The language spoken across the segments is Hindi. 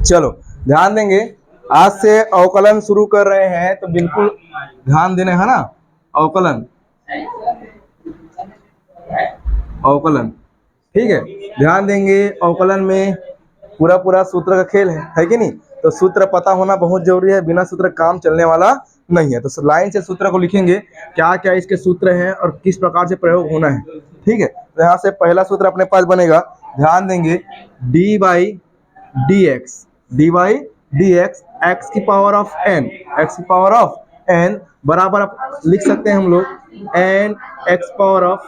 चलो ध्यान देंगे, आज से अवकलन शुरू कर रहे हैं तो बिल्कुल ध्यान देना है ना। अवकलन, अवकलन, ठीक है, ध्यान देंगे। अवकलन में पूरा पूरा सूत्र का खेल है कि नहीं? तो सूत्र पता होना बहुत जरूरी है, बिना सूत्र काम चलने वाला नहीं है। तो लाइन से सूत्र को लिखेंगे, क्या क्या इसके सूत्र हैं और किस प्रकार से प्रयोग होना है, ठीक है। तो यहाँ से पहला सूत्र अपने पास बनेगा, ध्यान देंगे, d by d x, d by d x, x की पावर ऑफ एन, एक्स की पावर ऑफ एन बराबर आप लिख सकते हैं हम लोग n x power of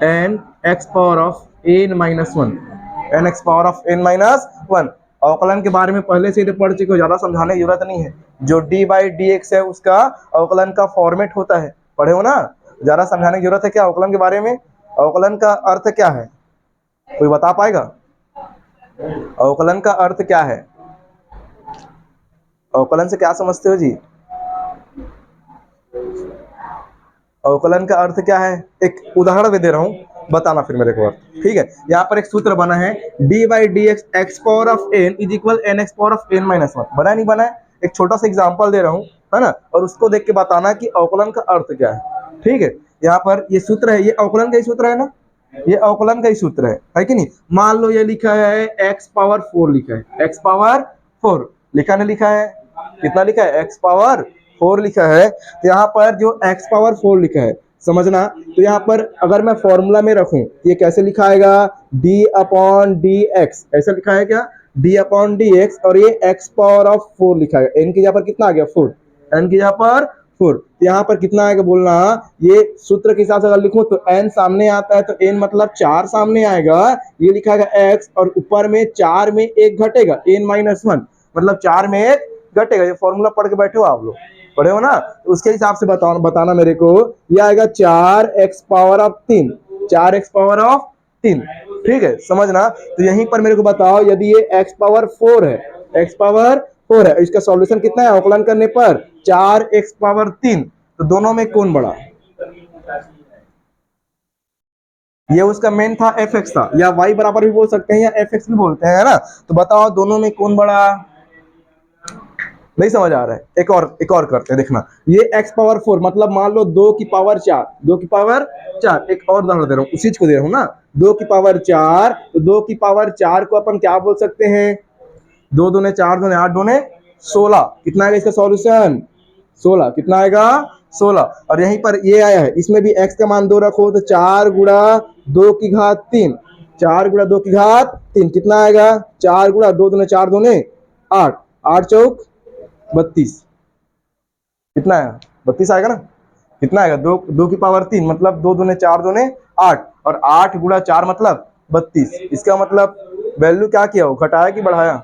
n x power of n minus one, n x power of n minus one. अवकलन के बारे में पहले से ही पढ़ चुके हो, ज्यादा समझाने की जरूरत नहीं है। जो डी बाई डी एक्स है उसका अवकलन का फॉर्मेट होता है, पढ़े हो ना, ज्यादा समझाने की जरूरत है क्या अवकलन के बारे में? अवकलन का अर्थ क्या है, कोई बता पाएगा? अवकलन का अर्थ क्या है? अवकलन से क्या समझते हो जी? अवकलन का अर्थ क्या है? एक उदाहरण भी दे रहा हूं, बताना फिर मेरे को अर्थ, ठीक है। यहाँ पर एक सूत्र बना है, d by d x x power of n is equal n x power of n minus one. बना नहीं बना है? एक छोटा सा एग्जांपल दे रहा हूँ, है ना, और उसको देख के बताना कि अवकलन का अर्थ क्या है, ठीक है। यहाँ पर ये सूत्र है, ये अवकलन का ही सूत्र है ना, ये अवकलन का ही सूत्र है कि नहीं? मान लो ये लिखा है एक्स पावर 4 लिखा है, एक्स पावर 4 लिखा नहीं, लिखा है कितना लिखा है? एक्स पावर 4 लिखा है। तो यहाँ पर जो एक्स पावर 4 लिखा है, समझना, तो यहाँ पर अगर मैं फॉर्मूला में रखूं ये कैसे लिखा आएगा? डी अपॉन डी एक्स, ऐसा लिखा है क्या? डी अपॉन डी एक्स, और ये एक्स पावर ऑफ 4 लिखा है, एन की जगह पर कितना आ गया? 4, एन की जगह पर 4। यहाँ पर कितना आएगा बोलना, ये सूत्र के हिसाब से अगर लिखूं तो n सामने आता है तो n मतलब 4 सामने आएगा, ये लिखा है x, और ऊपर में 4 में 1 घटेगा, n माइनस 1 मतलब 4 में 1 घटेगा। ये फॉर्मूला पढ़ के बैठे हो आप लोग, पढ़े हो ना? तो उसके हिसाब से बताना मेरे को, ये आएगा 4x power of 3, 4x power of 3, ठीक है, समझना। तो यहीं पर मेरे को बताओ, यदि ये x पावर 4 है, x पावर 4 है, इसका सॉल्यूशन कितना है अवकलन करने पर? 4x power 3। तो दोनों में कौन बड़ा? ये उसका मेन था, fx था, या y बराबर भी बोल सकते हैं या fx भी बोलते हैं, है ना। तो बताओ दोनों में कौन बड़ा? नहीं समझ आ रहा है? एक और करते हैं, देखना। ये x पावर 4 मतलब मान लो 2 की पावर 4, 2 की पावर 4। एक और उदाहरण दे रहा हूँ, उसी को दे रहा हूँ ना, 2 की पावर 4। तो 2 की पावर 4 को अपन क्या बोल सकते हैं? 2 दूने 4 दूने 8 दूने 16। कितना आएगा इसका सॉल्यूशन? 16। कितना आएगा? 16। और यहीं पर ये आया है, इसमें भी x का मान 2 रखो, तो 4 गुणा 2 की घात 3, 4 गुणा 2 की घात 3 कितना आएगा? 4 गुणा 2 दूने 4 दूने 8, 8 चौक 32, कितना है? 32 आएगा ना? कितना आएगा? 2 की पावर 3 मतलब 2 दूने 4 दूने 8, और 8 गुणा 4 मतलब 32। इसका मतलब वैल्यू क्या किया, वो घटाया कि बढ़ाया?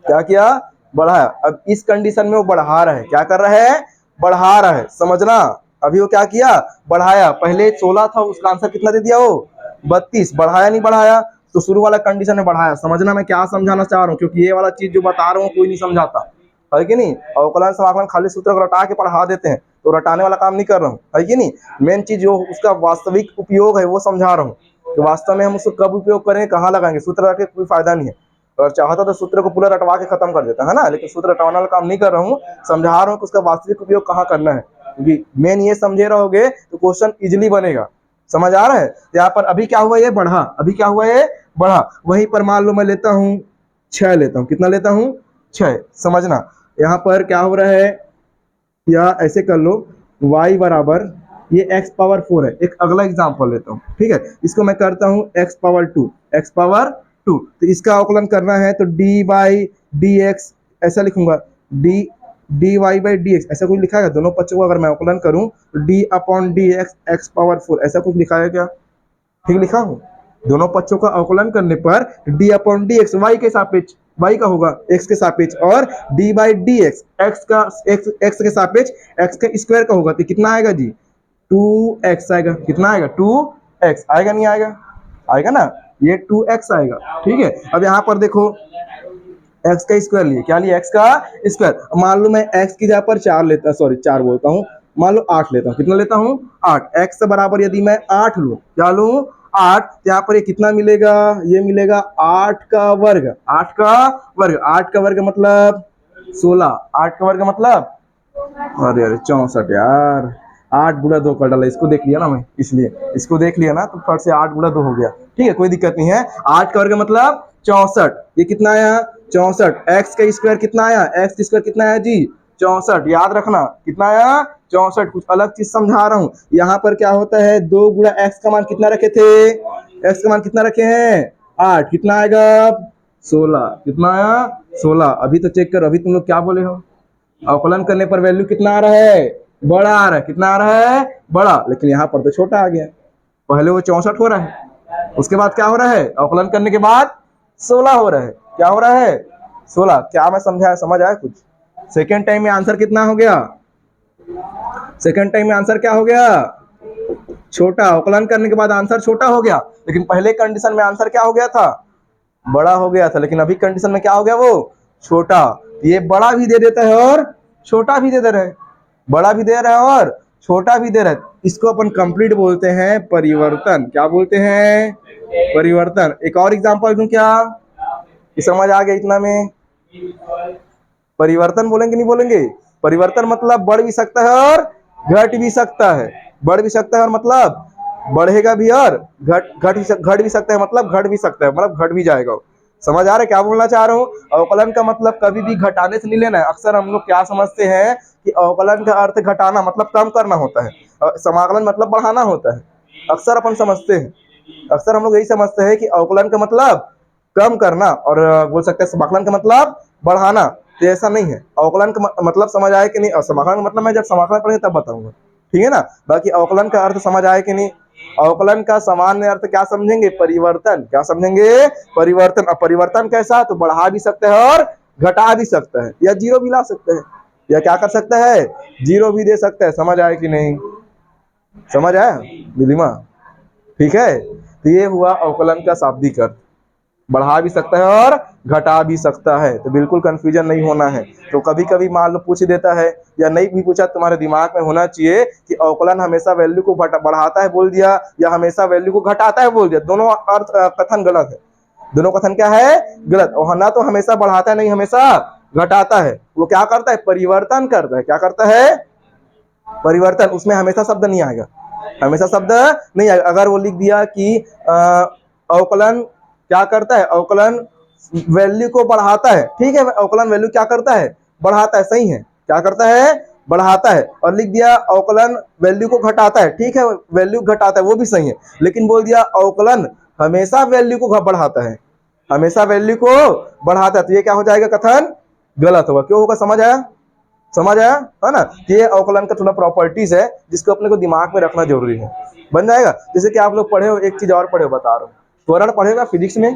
क्या किया? बढ़ाया। अब इस कंडीशन में वो बढ़ा रहा है, क्या कर रहा है? बढ़ा रहा है, समझना। अभी वो क्या किया? बढ़ाया। पहले 16 था, उसका आंसर कितना दे दिया वो? 32। बढ़ाया नहीं बढ़ाया? तो शुरू वाला कंडीशन में बढ़ाया। समझना मैं क्या समझाना चाह रहा हूँ, क्योंकि ये वाला चीज जो बता रहा हूँ कोई नहीं समझाता, है कि नहीं? अवकलन समाकलन खाली सूत्र को रटा के पढ़ा देते हैं, तो रटाने वाला काम नहीं कर रहा हूँ, है कि नहीं? मेन चीज जो उसका वास्तविक उपयोग है वो समझा रहा हूँ, कि वास्तव में हम उसको कब उपयोग करेंगे, कहाँ लगाएंगे। सूत्र रट के कोई फायदा नहीं है। अगर चाहता तो सूत्र को पूरा रटवा के खत्म कर देता है ना, लेकिन सूत्र रटवाने वाला काम नहीं कर रहा हूँ, समझा रहा हूँ कि उसका वास्तविक उपयोग कहाँ करना है। क्योंकि मेन ये समझे रहोगे तो क्वेश्चन इजिली बनेगा। समझ आ रहा है? यहाँ पर अभी क्या हुआ? ये बढ़ा। अभी क्या हुआ? ये बढ़ा। वहीं पर मान लो मैं लेता हूँ 6 लेता हूँ, कितना लेता हूँ? 6। समझना यहाँ पर क्या हो रहा है, या ऐसे कर लो, y बराबर ये x पावर 4 है। एक अगला एग्जांपल लेता हूँ, ठीक है, इसको मैं करता हूँ x पावर 2, x पावर 2। तो इसका अवकलन करना है तो d बाई डी एक्स ऐसा लिखूंगा, d y by d x ऐसा कुछ लिखा है। दोनों पक्षों को अगर मैं अवकलन करूँ तो d upon d x x power 4 ऐसा कुछ लिखा है क्या? ठीक लिखा हूँ? दोनों पक्षों का अवकलन करने पर d upon d x y के सापेक्ष, y का होगा x के सापेक्ष, और d by d x x के सापेक्ष x के स्क्वायर का होगा। तो कितना आएगा जी? 2x आएगा। कितना आएगा? 2x आएगा। नहीं आएगा? आएगा ना, ये 2x आएगा, ठीक है। अब यहाँ पर देखो, x का स्क्वायर लिए, क्या लिए? x का स्क्वायर। मान लो मैं x की जगह पर 4 लेता, सॉरी 4 बोलता हूँ, मान लो 8 लेता हूँ। कितना लेता हूँ? 8। x से बराबर यदि मैं 8 लूँ, क्या लूँ? 8, तो यहाँ पर ये कितना मिलेगा, ये मिलेगा 8 का वर्ग, 8 का वर्ग, 8 का वर्ग मतलब 16, 8 का वर्ग मतलब, अरे अरे 64 यार, 8 गुणा 2 कर डाला, इसको देख लिया ना मैं, इसलिए इसको देख लिया ना, तो फट से 8 गुणा 2 हो गया। ठीक है, कोई दिक्कत नहीं है। 8 का वर्ग मतलब 64, ये कितना आया 64, एक्स का स्क्वायर कितना आया, एक्स का स्क्वायर कितना आया जी 64, याद रखना कितना आया 64। कुछ अलग चीज समझा रहा हूँ, यहाँ पर क्या होता है 2 गुणा एक्स का मान कितना रखे थे, एक्स का मान कितना रखे हैं 8, कितना आएगा 16, कितना आया 16। अभी तो चेक करो, अभी तुम लोग क्या बोले हो, अवकलन करने पर वैल्यू कितना आ रहा है, बड़ा आ रहा है, कितना आ रहा है बड़ा, लेकिन यहाँ पर तो छोटा आ गया। पहले वो 64 हो रहा है, उसके बाद क्या हो रहा है, अवकलन करने के बाद 16 हो रहा है, क्या हो रहा है 16। क्या मैं समझाया, समझ आया कुछ। सेकेंड टाइम में आंसर कितना हो गया, सेकेंड टाइम में आंसर क्या हो गया, छोटा। अवकलन करने के बाद आंसर छोटा हो गया, लेकिन पहले कंडीशन में आंसर क्या हो गया था, बड़ा हो गया था, लेकिन अभी कंडीशन में क्या हो गया वो छोटा। ये बड़ा भी दे देता है और छोटा भी दे रहा है, बड़ा भी दे रहा है और छोटा भी दे रहा है। इसको अपन कंप्लीट बोलते हैं परिवर्तन, क्या बोलते हैं परिवर्तन। एक और एग्जांपल दूं क्या, ये समझ आ गया इतना में, परिवर्तन बोलेंगे नहीं बोलेंगे, परिवर्तन मतलब बढ़ भी सकता है और घट भी सकता है, बढ़ भी सकता है और मतलब बढ़ेगा भी और घट भी सकता है, मतलब घट भी सकता है, मतलब घट भी जाएगा। समझ आ रहा है क्या बोलना चाह रहा हूँ। अवकलन का मतलब कभी भी घटाने से नहीं लेना है। अक्सर हम लोग क्या समझते हैं कि अवकलन का अर्थ घटाना मतलब कम करना होता है, समाकलन मतलब बढ़ाना होता है। अक्सर अपन समझते हैं, अक्सर हम लोग यही समझते हैं कि अवकलन का मतलब कम करना और बोल सकते हैं समाकलन का मतलब बढ़ाना, तो ऐसा नहीं है। अवकलन का मतलब समझ आया कि नहीं, और समाकलन का मतलब मैं जब समाकलन पढ़ेंगे तब बताऊंगा, ठीक है ना। बाकी अवकलन का अर्थ समझ आया कि नहीं। अवकलन का सामान्य अर्थ क्या समझेंगे, परिवर्तन, क्या समझेंगे परिवर्तन। अब परिवर्तन कैसा, तो बढ़ा भी सकता है और घटा भी सकता है, या जीरो भी ला सकता है, या क्या कर सकता है जीरो भी दे सकता है। समझ आया कि नहीं, समझ आया दिलीमा, ठीक है। तो ये हुआ अवकलन का शाब्दिक अर्थ, बढ़ा भी सकता है और घटा भी सकता है, तो बिल्कुल कंफ्यूजन नहीं होना है। तो कभी कभी मान लो पूछ देता है, या नहीं भी पूछा, तुम्हारे दिमाग में होना चाहिए कि अवकलन हमेशा वैल्यू को बढ़ाता है बोल दिया, या हमेशा वैल्यू को घटाता है बोल दिया, दोनों अर्थ कथन गलत है, दोनों कथन क्या है गलत। और ना तो हमेशा बढ़ाता है नहीं हमेशा घटाता है, वो क्या करता है परिवर्तन करता है, क्या करता है परिवर्तन। उसमें हमेशा शब्द नहीं आएगा, हमेशा शब्द नहीं आएगा। अगर वो लिख दिया कि अवकलन क्या करता है, अवकलन वैल्यू को बढ़ाता है, ठीक है, अवकलन वैल्यू क्या करता है बढ़ाता है, सही है, क्या करता है बढ़ाता है। और लिख दिया अवकलन वैल्यू को घटाता है, ठीक है, वैल्यू घटाता है, वो भी सही है। लेकिन बोल दिया अवकलन हमेशा वैल्यू को बढ़ाता है, हमेशा वैल्यू को बढ़ाता है, तो ये क्या हो जाएगा कथन गलत होगा। क्यों होगा, समझ आया, समझ आया है ना। ये अवकलन का थोड़ा प्रॉपर्टीज है जिसको अपने को दिमाग में रखना जरूरी है, बन जाएगा। जैसे कि आप लोग पढ़े हो, एक चीज और पढ़े हो बता रहा हूँ, त्वरण पढ़ेगा फिजिक्स में,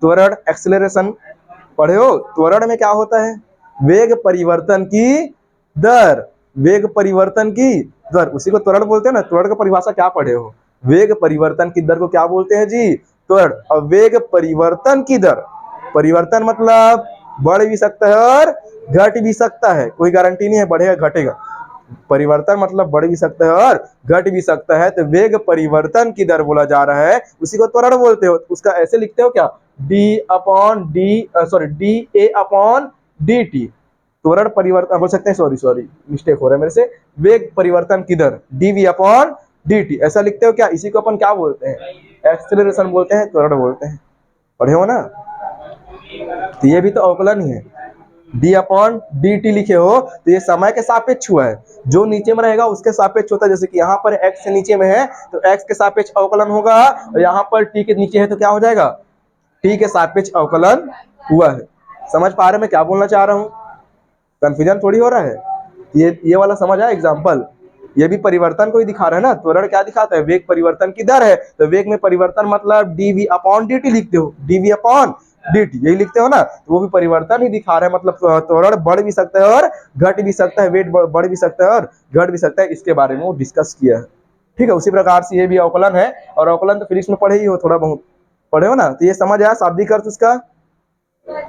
त्वरण एक्सेलरेशन पढ़े हो। त्वरण में क्या होता है, वेग परिवर्तन की दर, वेग परिवर्तन की दर, उसी को त्वरण बोलते हैं ना। त्वरण का परिभाषा क्या पढ़े हो, वेग परिवर्तन की दर को क्या बोलते हैं जी त्वरण। और वेग परिवर्तन की दर, परिवर्तन मतलब बढ़ भी सकता है और घट भी सकता है, कोई गारंटी नहीं है बढ़ेगा घटेगा। परिवर्तन मतलब बढ़ भी सकता है और घट भी सकता है, तो वेग परिवर्तन की दर बोला जा रहा है, उसी को त्वरण बोलते हो। उसका ऐसे लिखते हो क्या, D A upon d T, त्वरण परिवर्तन बोल सकते हैं, सॉरी मिस्टेक हो रहा है मेरे से, वेग परिवर्तन की दर d v upon d t, ऐसा लिखते हो क्या। इसी को अपन क्या बोलते हैं एक्सेलरेशन बोलते हैं, त्वरण बोलते हैं, पढ़े हो ना। तो ये भी तो अवकलन ही है, डी अपॉन डी टी लिखे हो तो ये समय के सापेक्ष हुआ है, जो नीचे में रहेगा उसके सापेक्ष होता है। जैसे कि यहाँ पर x से नीचे में है तो x के सापेक्ष अवकलन होगा, और यहाँ पर t के नीचे है तो क्या हो जाएगा t के सापेक्ष अवकलन हुआ है। समझ पा रहे मैं क्या बोलना चाह रहा हूँ, कंफ्यूजन थोड़ी हो रहा है। ये वाला समझ आया एग्जाम्पल, ये भी परिवर्तन को ही दिखा रहा है ना। त्वरण क्या दिखाता है, वेग परिवर्तन की दर है, तो वेग में परिवर्तन मतलब dv अपॉन dt लिखते हो, dv अपॉन dt यही लिखते हो ना, तो वो भी परिवर्तन ही दिखा रहा है। मतलब त्वरण बढ़ भी सकता है और घट भी सकता है, वेट बढ़ भी सकता है और घट भी सकता है, इसके बारे में वो डिस्कस किया है, ठीक है। उसी प्रकार से ये भी अवकलन है, और अवकलन तो फिजिक्स में पढ़े ही हो, थोड़ा बहुत पढ़े हो ना। तो ये समझ आया शाब्दिक अर्थ उसका,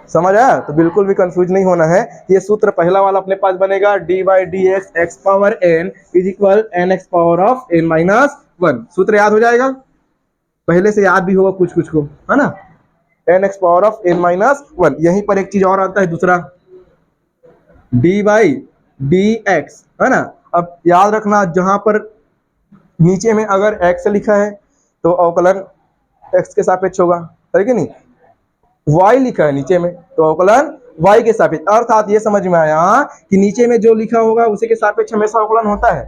समझ आया। तो बिल्कुल भी कंफ्यूज नहीं होना है। ये सूत्र पहला वाला अपने पास बनेगा, d by d x x power n is equal n x power of n minus one, सूत्र याद हो जाएगा। पहले से याद भी होगा कुछ कुछ को, है ना। N x power of n minus one. यहीं पर एक चीज और आता है दूसरा, डी बाई डी एक्स, है ना। अब याद रखना जहां पर नीचे में अगर एक्स लिखा है तो अवकलन एक्स के सापेक्ष होगा, है कि नहीं। y लिखा है नीचे में तो अवकलन y के सापेक्ष। अर्थात ये समझ में आया कि नीचे में जो लिखा होगा उसी के सापेक्ष हमेशा अवकलन होता है,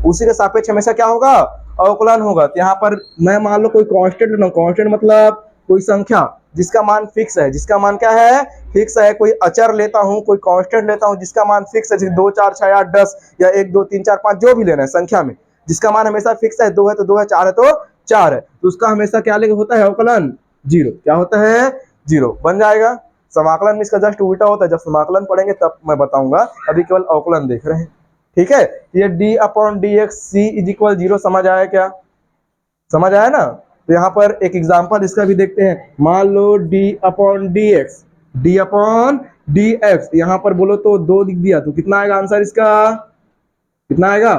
उसी के सापेक्ष हमेशा क्या होगा, अवकलन होगा। तो यहाँ पर मैं मान लो कोई कांस्टेंट ना, कांस्टेंट मतलब कोई संख्या जिसका मान फिक्स है, जिसका मान क्या है, फिक्स है। कोई अचर लेता हूँ, कोई कांस्टेंट लेता हूँ जिसका मान फिक्स है, जैसे 2 4 6 8 10 या 1 2 3 4 5 जो भी लेना है संख्या में, जिसका मान हमेशा फिक्स है, 2 है तो 2 है, 4 है तो 4 है, तो उसका हमेशा क्या लेके होता है, अवकलन जीरो। क्या होता है, जीरो बन जाएगा। समाकलन में इसका जस्ट उल्टा होता है, जब समाकलन पढ़ेंगे तब मैं बताऊंगा, अभी केवल अवकलन देख रहे हैं। ठीक है, ये d upon d x c is equal zero समझ आया क्या, समझ आया ना। तो यहाँ पर एक एग्जांपल इसका भी देखते हैं। मान लो d upon d x, D upon d x, यहाँ पर बोलो तो 2 लिख दिया तो कितना आएगा आंसर इसका, कितना आएगा,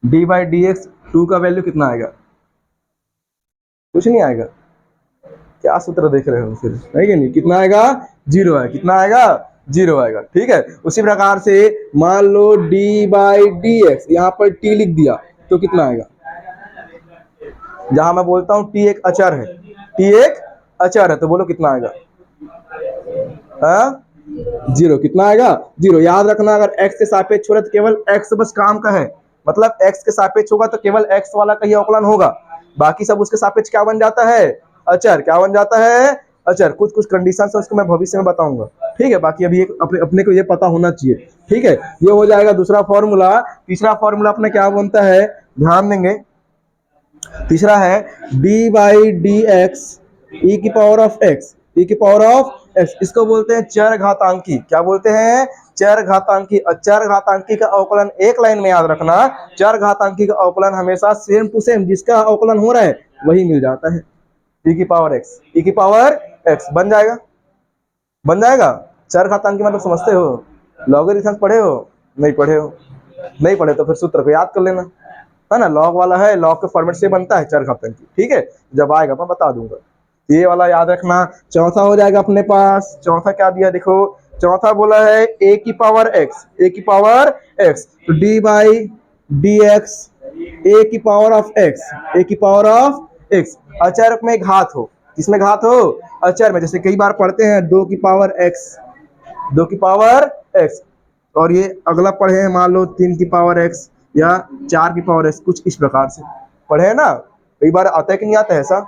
d बाई डी एक्स 2 का वैल्यू कितना आएगा, कुछ नहीं आएगा। क्या सूत्र देख रहे हो फिर, है कि नहीं, कितना आएगा, जीरो है, कितना आएगा, जीरो आएगा। ठीक है, उसी प्रकार से मान लो d बाई डी एक्स, यहाँ पर t लिख दिया तो कितना आएगा, जहां मैं बोलता हूं t एक अचर है, t एक अचर है, तो बोलो कितना आएगा, हाँ जीरो, कितना आएगा, जीरो। याद रखना अगर x के सापेक्ष हो रहा है तो केवल x बस काम का है, मतलब x के सापेक्ष होगा तो केवल x वाला का ही अवकलन होगा, बाकी सब उसके सापेक्ष क्या बन जाता है, अचर। क्या बन जाता है, अचर। कुछ कुछ कंडीशन है उसको मैं भविष्य में बताऊंगा। ठीक है, बाकी अभी अपने को ये पता होना चाहिए। ठीक है, ये हो जाएगा दूसरा फॉर्मूला। तीसरा फॉर्मूला अपने क्या बनता है, ध्यान देंगे। तीसरा है डी बाई डी एक्स ई की पावर ऑफ एक्स, ई की पावर ऑफ एक्स, इसको बोलते हैं चर घातांकी। क्या बोलते हैं, चर घातांकी। चर घातांकी का अवकलन एक लाइन में याद रखना, चर घातांकी का अवकलन हमेशा सेम टू सेम जिसका अवकलन हो रहा है वही मिल जाता है। ई की पावर एक्स, ई की पावर एक्स बन जाएगा, बन जाएगा। चर घातांकी मतलब समझते हो, लॉगरिथम पढ़े हो, नहीं पढ़े हो, नहीं पढ़े तो फिर सूत्र को याद कर लेना, है ना। लॉग वाला है, लॉग के फॉर्मेट से बनता है चर घातांकी। ठीक है, जब आएगा मैं बता दूंगा, ये वाला याद रखना। चौथा हो जाएगा अपने पास, चौथा क्या दिया देखो, चौथा बोला है a की पावर x, a की पावर x, तो d बाई डी एक्स ए की पावर ऑफ x, a की पावर ऑफ x। अचर में घात हो, किसमें घात हो, अचर में। जैसे कई बार पढ़ते हैं 2 की पावर x, 2 की पावर x, और ये अगला पढ़े हैं मान लो 3 की पावर x या 4 की पावर x, कुछ इस प्रकार से पढ़े हैं ना। कई बार आता है कि नहीं आता है, ऐसा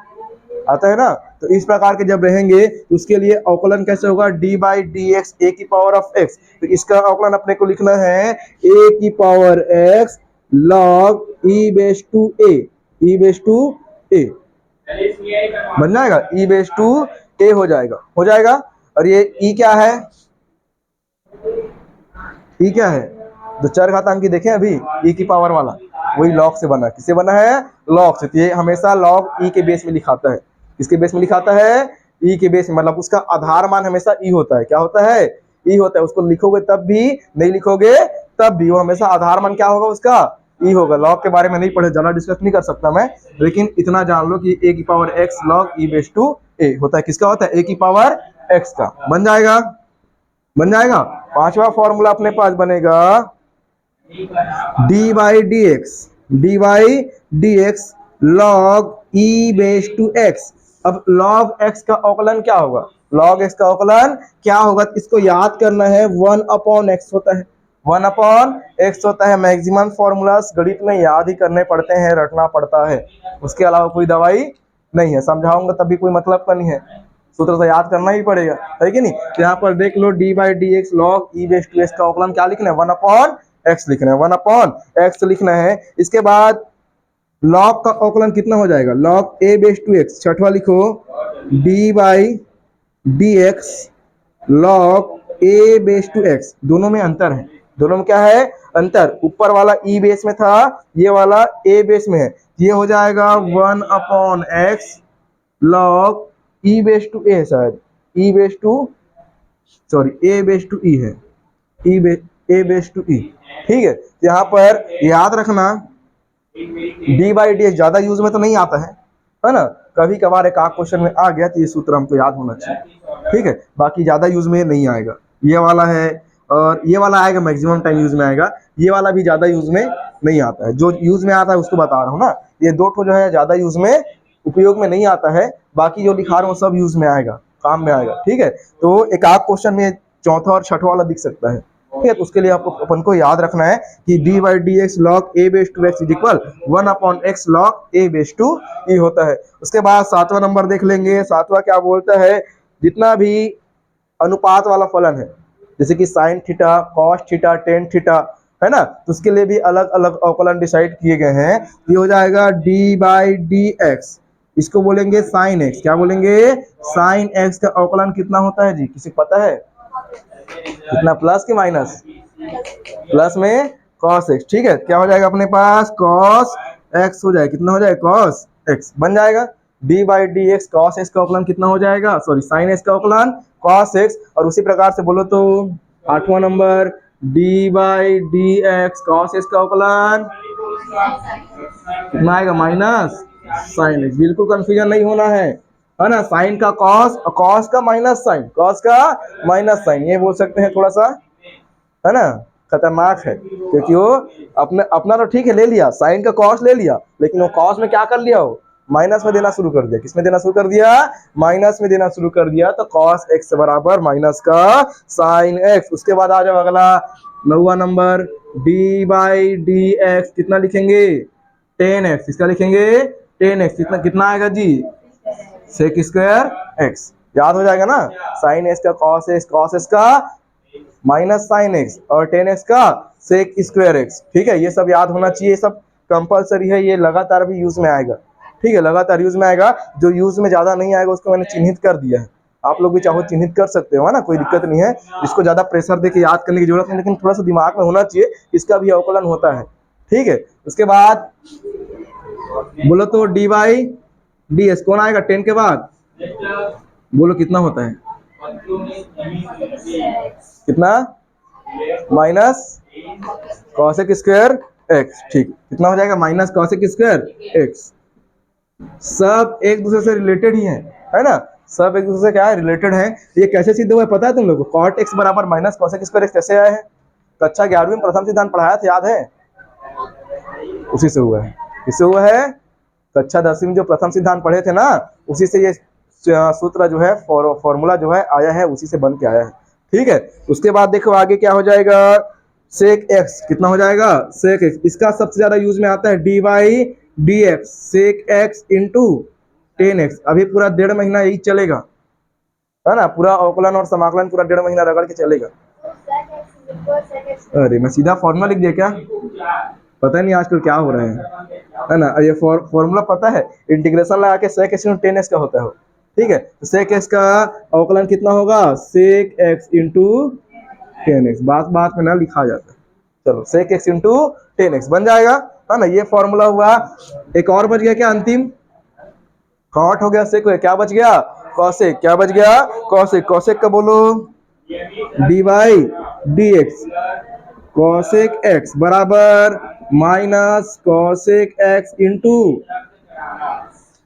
आता है ना। तो इस प्रकार के जब रहेंगे तो उसके लिए अवकलन कैसे होगा, d बाई डी एक्स ए की पावर ऑफ x। तो इसका अवकलन अपने को लिखना है a की पावर x log e base to a, e base to a बन जाएगा, e बेस टू a हो जाएगा, हो जाएगा। और ये e क्या है, e क्या है, तो चर घातांकी देखें अभी, e की पावर वाला वही लॉग से बना, किससे बना है, लॉग से। तो ये हमेशा लॉग e के बेस में लिखाता है, किसके बेस में लिखाता है, e के बेस में, मतलब उसका आधार मान हमेशा e होता है। क्या होता है, e होता है। उसको लिखोगे तब भी, नहीं लिखोगे तब भी, वो हमेशा आधार मान क्या होगा उसका, e होगा। लॉग के बारे में नहीं पढ़े, ज्यादा डिस्कस नहीं कर सकता मैं, लेकिन इतना जान लो कि a की पावर x log e base to a होता है। किसका होता है, a की पावर x का। बन जाएगा, बन जाएगा। पांचवा फॉर्मूला अपने पास बनेगा d by d x, d by d x log e base to x। अब log x का अवकलन क्या होगा, log x का अवकलन क्या होगा, इसको याद करना है, 1 अपॉन x होता है, 1 अपॉन x होता है। मैक्सिमम फॉर्मूलास गणित में याद ही करने पड़ते हैं, रटना पड़ता है, उसके अलावा कोई दवाई नहीं है। समझाऊंगा तभी कोई मतलब का नहीं है, सूत्र तो याद करना ही पड़ेगा, है कि नहीं। तो यहाँ पर देख लो d by d x log e base to x का अवकलन क्या लिखना है, 1 अपॉन एक्स लिखना है, 1 अपॉन एक्स लिखना है। इसके बाद लॉग का अवकलन कितना हो जाएगा, log a base to x, छठवा लिखो d by d x log a base to x. दोनों में अंतर है, दोनों में क्या है, अंतर। ऊपर वाला e बेस में था, ये वाला a बेस में है। ये हो जाएगा 1 upon x log e base to a है, शायद e base to, sorry a base to e है, a बेस टू e। ठीक है, यहाँ पर याद रखना d बाई डी ज्यादा यूज में तो नहीं आता है, है ना। कभी कभार एक आध क्वेश्चन में आ गया तो ये सूत्र हमको याद होना चाहिए, ठीक है। बाकी ज्यादा यूज में नहीं आएगा। ये वाला है और ये वाला आएगा, मैक्सिमम टाइम यूज में आएगा। ये वाला भी ज्यादा यूज में नहीं आता है, जो यूज में आता है उसको बता रहा हूँ ना। ये दो ठो जो है ज्यादा यूज में, उपयोग में नहीं आता है। बाकी जो लिखा रहा हूँ सब यूज में आएगा, काम में आएगा, ठीक है। तो एक आध क्वेश्चन में चौथा और छठा वाला दिख सकता है, ठीक है। तो उसके लिए आपको अपन को याद रखना है कि d by d x log a base to x is equal 1/x log a base two e होता है। उसके बाद सातवां नंबर देख लेंगे। सातवां क्या बोलता है, जितना भी अनुपात वाला फलन है, जैसे कि sine theta, cos theta, tan theta, है ना, तो उसके लिए भी अलग अलग अवकलन डिसाइड किए गए हैं। ये हो जाएगा डी बाई डी एक्स, इसको बोलेंगे साइन एक्स। क्या बोलेंगे, साइन एक्स का अवकलन कितना होता है जी, किसी को पता है कितना, प्लस के माइनस, प्लस में कॉस एक्स, ठीक है। क्या हो जाएगा अपने पास, कॉस एक्स हो जाएगा, कितना हो जाएगा, कॉस एक्स बन जाएगा। D by d x cos x का अवकलन कितना हो जाएगा, सॉरी साइन एक्स का अवकलन कॉस एक्स। और उसी प्रकार से बोलो तो आठवां number d by d x cos x का अवकलन कितना आएगा, माइनस साइन एक्स। बिल्कुल कंफ्यूजन नहीं होना है ना। साइन का कॉस और कॉस का माइनस साइन, कॉस का माइनस साइन, ये बोल सकते हैं थोड़ा सा, है ना, खतरनाक है। क्योंकि वो अपना तो ठीक है ले लिया, साइन का कॉस ले लिया, लेकिन वो कॉस में क्या कर लिया, हो माइनस में देना शुरू कर दिया। किसमें देना शुरू कर दिया, माइनस में देना शुरू कर दिया। तो कॉस एक्स बराबर माइनस का साइन एक्स। उसके बाद आ जाओ अगला 9वां number d by d x, कितना लिखेंगे, टेन एक्स। इसका लिखेंगे टेन एक्स, कितना कितना आएगा जी, सेक स्क्वायर एक्स। याद हो जाएगा ना, साइन एक्स का कॉस एक्स, कॉस एक्स का माइनस साइन एक्स और टेन एक्स का सेक स्क्वायर एक्स, ठीक है। ये सब याद होना चाहिए, सब कंपलसरी है। ये लगातार भी यूज में आएगा, ठीक है, लगातार यूज में आएगा। जो यूज में ज्यादा नहीं आएगा उसको मैंने चिन्हित कर दिया है, आप लोग भी चाहो चिन्हित कर सकते हो, है ना, कोई दिक्कत नहीं है। इसको ज्यादा प्रेशर देके याद करने की जरूरत नहीं, लेकिन थोड़ा सा दिमाग में होना चाहिए, इसका भी अवकलन होता है, ठीक है। उसके बाद बोलो तो डी बाई डी एस कौन आएगा, टेन के बाद बोलो कितना होता है, कितना, माइनस कॉसेक स्क्वायर एक्स, ठीक, कितना हो जाएगा, माइनस कॉसेक स्क्वायर एक्स। सब एक दूसरे से रिलेटेड ही है ना, सब एक दूसरे से क्या है, रिलेटेड है। ये कैसे सिद्ध हुआ है पता है तुम लोगों को, कॉट एक्स बराबर माइनस कॉसेक स्क्वायर एक्स कैसे आया है, कक्षा 11वीं में प्रथम सिद्धांत पढ़ाया था, याद है, उसी से हुआ है। किससे हुआ है, कक्षा 10वीं में जो प्रथम सिद्धांत पढ़े थे ना, उसी से ये सूत्र जो है, फॉर्मूला जो है आया है, उसी से बन के आया है, ठीक है। उसके बाद देखो आगे क्या हो जाएगा, सेक एक्स, कितना हो जाएगा, सेक एक्स। इसका सबसे ज्यादा यूज में आता है d by d x, sec x into tan x. अभी पूरा 1.5 महीना यही चलेगा, है ना, पूरा अवकलन और समाकलन पूरा 1.5 महीना रगड़ के चलेगा। अरे मैं सीधा फॉर्मूला लिख दिया क्या, पता नहीं आजकल क्या हो रहा है ना। ये फॉर्मूला पता है, इंटीग्रेशन लगा के sec x into tan x का होता है, ठीक है। तो सेक एक्स का अवकलन कितना होगा, sec x into tan x, बात बात में ना लिखा जाता है। चलो sec x into tan x बन जाएगा, है ना, ये फॉर्मूला हुआ। एक और बच गया क्या, अंतिम कॉट हो गया, सेक हो गया, क्या बच गया, कॉसेक, क्या बच गया, कॉसेक। कॉसेक का बोलो d by d x cosec x बराबर minus cosec x into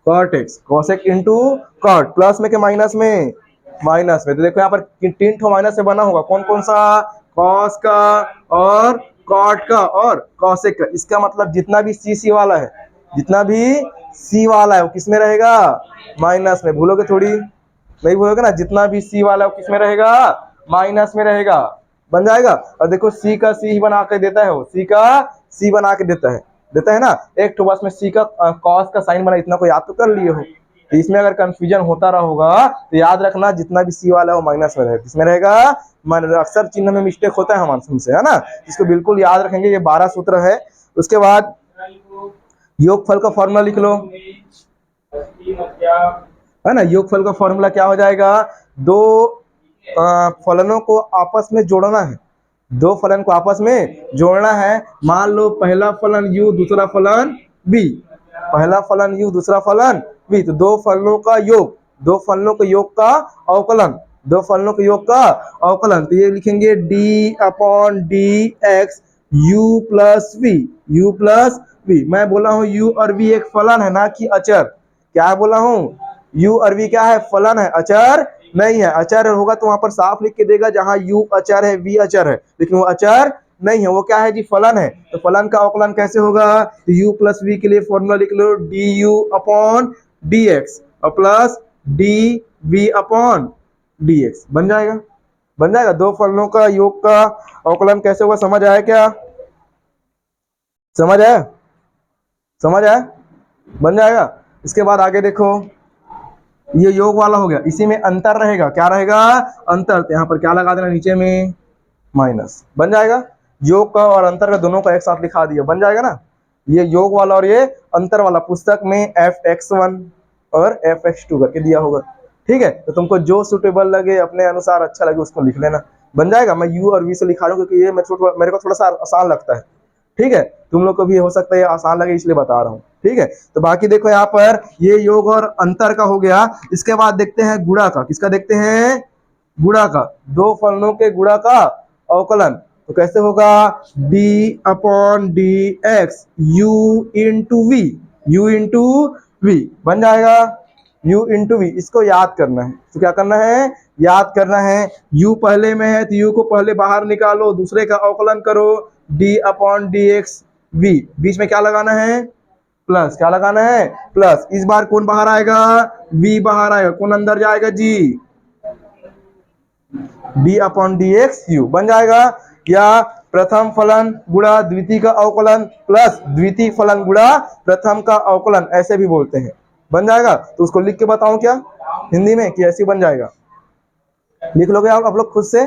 cot x, cosec into cot, plus में के माइनस में, माइनस में। तो देखो यहाँ पर 3 ठो माइनस से बना होगा, कौन कौन सा, कॉस का और कॉट का और कॉसेक का। इसका मतलब जितना भी सी वाला है, जितना भी सी वाला है वो किस में रहेगा, माइनस में। भूलोगे थोड़ी, नहीं भूलोगे ना, जितना भी सी वाला है वो किस में रहेगा, माइनस में रहेगा, बन जाएगा। और देखो सी का सी ही बना के देता है, वो सी का सी बना के देता है ना। एक तो बस में सी का कॉस का साइन बना, इतना को याद तो कर लिए हो। तो इसमें अगर कंफ्यूजन होता रहा होगा तो याद रखना, जितना भी सी वाला है वो माइनस में रहेगा, किसमें रहेगा, अक्सर चिन्ह में मिस्टेक होता है हमारे हमसे, है ना, इसको बिल्कुल याद रखेंगे। ये 12 सूत्र है। उसके बाद योगफल का फॉर्मूला लिख लो, है ना। योगफल का फॉर्मूला क्या हो जाएगा, दो फलनों को आपस में जोड़ना है, दो फलन को आपस में जोड़ना है। मान लो पहला फलन u दूसरा फलन b, पहला फलन u दूसरा फलन b, तो दो फलनों का योग, दो फलनों के योग का अवकलन, दो फलनों के योग का अवकलन। तो ये लिखेंगे d upon d x u plus v, u plus v। मैं बोला हूँ u और v एक फलन है ना कि अचर, क्या बोला हूँ, u और v क्या है, फलन है, अचर नहीं है। अचर होगा तो वहां पर साफ लिख के देगा, जहां u अचर है v अचर है, लेकिन वो अचर नहीं है, वो क्या है जी, फलन है। तो फलन का अवकलन कैसे होगा, तो u प्लस v के लिए फॉर्मूला लिख लो, du अपॉन dx और प्लस dv अपॉन dx बन जाएगा। बन जाएगा। दो फलनों का योग का अवकलन कैसे होगा, समझ आया क्या, समझ आया, समझ आया, बन जाएगा। इसके बाद आगे देखो, ये योग वाला हो गया, इसी में अंतर रहेगा, क्या रहेगा, अंतर। तो यहाँ पर क्या लगा देना, नीचे में माइनस, बन जाएगा। योग का और अंतर का दोनों का एक साथ लिखा दिया, बन जाएगा ना। ये योग वाला और ये अंतर वाला पुस्तक में fx1 और fx2 करके दिया होगा, ठीक है। तो तुमको जो सुटेबल लगे, अपने अनुसार अच्छा लगे, उसको लिख लेना, बन जाएगा। मैं u और v से लिखा रहा हूँ क्योंकि ये मेरे को थोड़ा सा आसान लगता है, ठीक है। तुम लोग को भी हो सकता है आसान लगे, इसलिए बता रहा हूँ, ठीक है। तो बाकी देखो, यहाँ पर ये योग और अंतर का हो गया। इसके बाद देखते हैं गुणा का, किसका देखते हैं, गुणा का। दो फलनों के गुणा का अवकलन तो कैसे होगा, d upon d x u into v, u into v बन जाएगा, u इंटू वी। इसको याद करना है, तो क्या करना है, याद करना है। u पहले में है तो u को पहले बाहर निकालो, दूसरे का अवकलन करो, d upon d x v, बीच में क्या लगाना है, प्लस, क्या लगाना है, प्लस। इस बार कौन बाहर आएगा, v बाहर आएगा, कौन अंदर जाएगा जी, d upon d x you बन जाएगा। या प्रथम फलन गुणा द्वितीय का अवकलन प्लस द्वितीय फलन गुणा प्रथम का अवकलन, ऐसे भी बोलते हैं, बन जाएगा। तो उसको लिख के बताऊं क्या हिंदी में, कि ऐसे बन जाएगा, लिख लोगे आप लोग खुद से,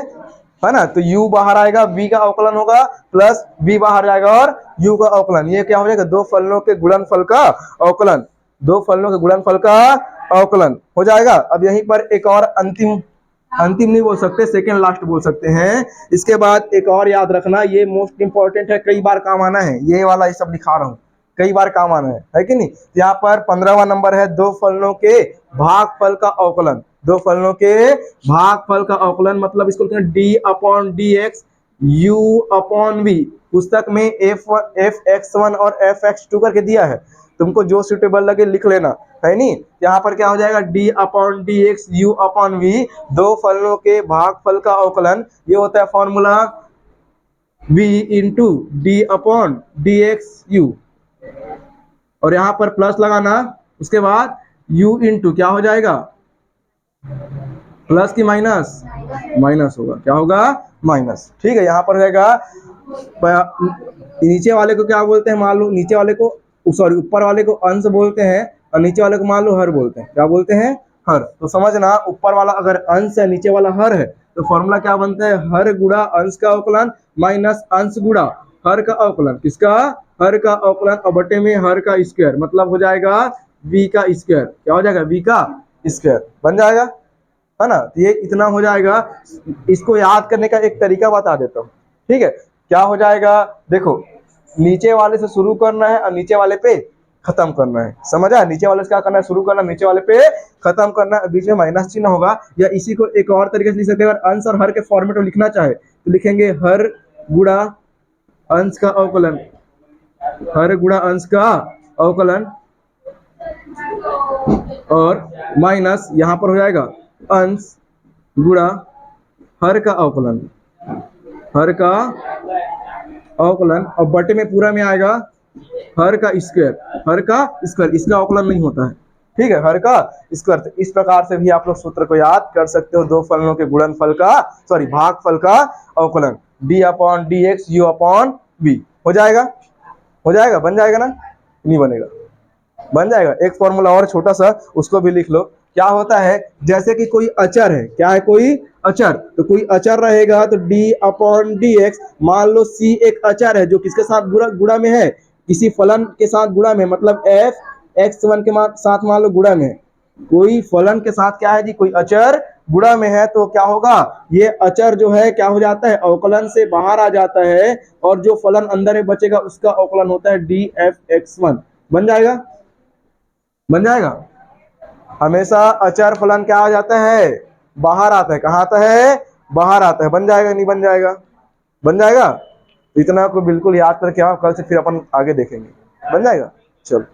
है ना। तो u बाहर आएगा, v का अवकलन होगा, प्लस v बाहर जाएगा और u का अवकलन। ये क्या हो जाएगा, दो फलनों के गुणनफल का अवकलन, दो फलनों के गुणनफल का अवकलन हो जाएगा। अब यहीं पर एक और अंतिम, अंतिम नहीं बोल सकते, सेकेंड लास्ट बोल सकते हैं। इसके बाद एक और याद रखना, ये मोस्ट इंपॉर्टेंट है, कई बार काम आना है, ये वाला ये सब लिखा रहा हूँ, कई बार काम आना है कि नहीं। यहाँ पर 15वां नंबर है, दो फलनों के भागफल का अवकलन। दो फलनों के भागफल का अवकलन मतलब इसको लिखते हैं d upon d x u upon v. पुस्तक में f(x1) और f(x2) करके दिया है, तुमको जो सुटेबल लगे लिख लेना, है नहीं। यहाँ पर क्या हो जाएगा, d upon d x u upon v, दो फलनों के भागफल का अवकलन। ये होता है formula v into d upon d x u, और यहाँ पर प्लस लगाना, उसके बाद u इंटू क्या हो जाएगा, प्लस की माइनस, माइनस होगा, क्या होगा, माइनस, ठीक है। यहाँ पर हो जाएगा, नीचे वाले को क्या बोलते हैं, मान लो नीचे वाले को, सॉरी ऊपर वाले को अंश बोलते हैं, और नीचे वाले को मान लो हर बोलते हैं, क्या बोलते हैं, हर। तो समझना, ऊपर वाला अगर अंश है, नीचे वाला हर है, तो फॉर्मूला क्या बनता है, हर गुणा अंश का अवकलन माइनस अंश गुणा हर का अवकलन, किसका, हर का अवकलन, और बटे में हर का स्क्वायर, मतलब हो जाएगा v का स्क्वायर, क्या हो जाएगा, v का स्क्वायर बन जाएगा, है ना। तो ये इतना हो जाएगा। इसको याद करने का एक तरीका बता देता हूँ, ठीक है। क्या हो जाएगा, देखो नीचे वाले से शुरू करना है और नीचे वाले पे खत्म करना है, समझ आया। नीचे वाले से क्या करना है, शुरू करना, नीचे वाले पे खत्म करना, बीच में माइनस चिन्ह होगा। या इसी को एक और तरीके से लिख सकते हैं, अगर अंश और हर के फॉर्मेट में लिखना चाहे तो लिखेंगे हर गुणा अंश का अवकलन, हर गुणा अंश का अवकलन, और माइनस यहाँ पर हो जाएगा अंश गुणा हर का अवकलन, हर का अवकलन, और बटे में पूरा में आएगा हर का स्क्वायर, हर का स्क्वायर, इसका अवकलन नहीं होता है, ठीक है, हर का स्क्वायर। तो इस प्रकार से भी आप लोग सूत्र को याद कर सकते हो, दो फलनों के गुणनफल का, सॉरी भागफल का अवकलन, d upon d x u upon v हो जाएगा, हो जाएगा, बन जाएगा ना, नहीं बनेगा, बन जाएगा। एक फॉर्मूला और छोटा सा, उसको भी लिख लो। क्या होता है, जैसे कि कोई अचर है, क्या है, कोई अचर, तो कोई अचर रहेगा तो d अपॉन डी एक्स, मान लो c एक अचर है जो किसके साथ गुणा में है, किसी फलन के साथ गुणा में, मतलब f(x1) के साथ मान लो गुणा में है, कोई फलन के साथ क्या है जी, कोई अचर गुणा में है, तो क्या होगा, ये अचर जो है क्या हो जाता है, अवकलन से बाहर आ जाता है, और जो फलन अंदर में बचेगा उसका अवकलन होता है df(x1) बन जाएगा, बन जाएगा। हमेशा अचर फलन क्या आ जाता है, बाहर आता है, कहाँ आता है, बाहर आता है, बन जाएगा, नहीं बन जाएगा, बन जाएगा। तो इतना को बिल्कुल याद करके आओ, कल से फिर अपन आगे देखेंगे, बन जाएगा। चलो।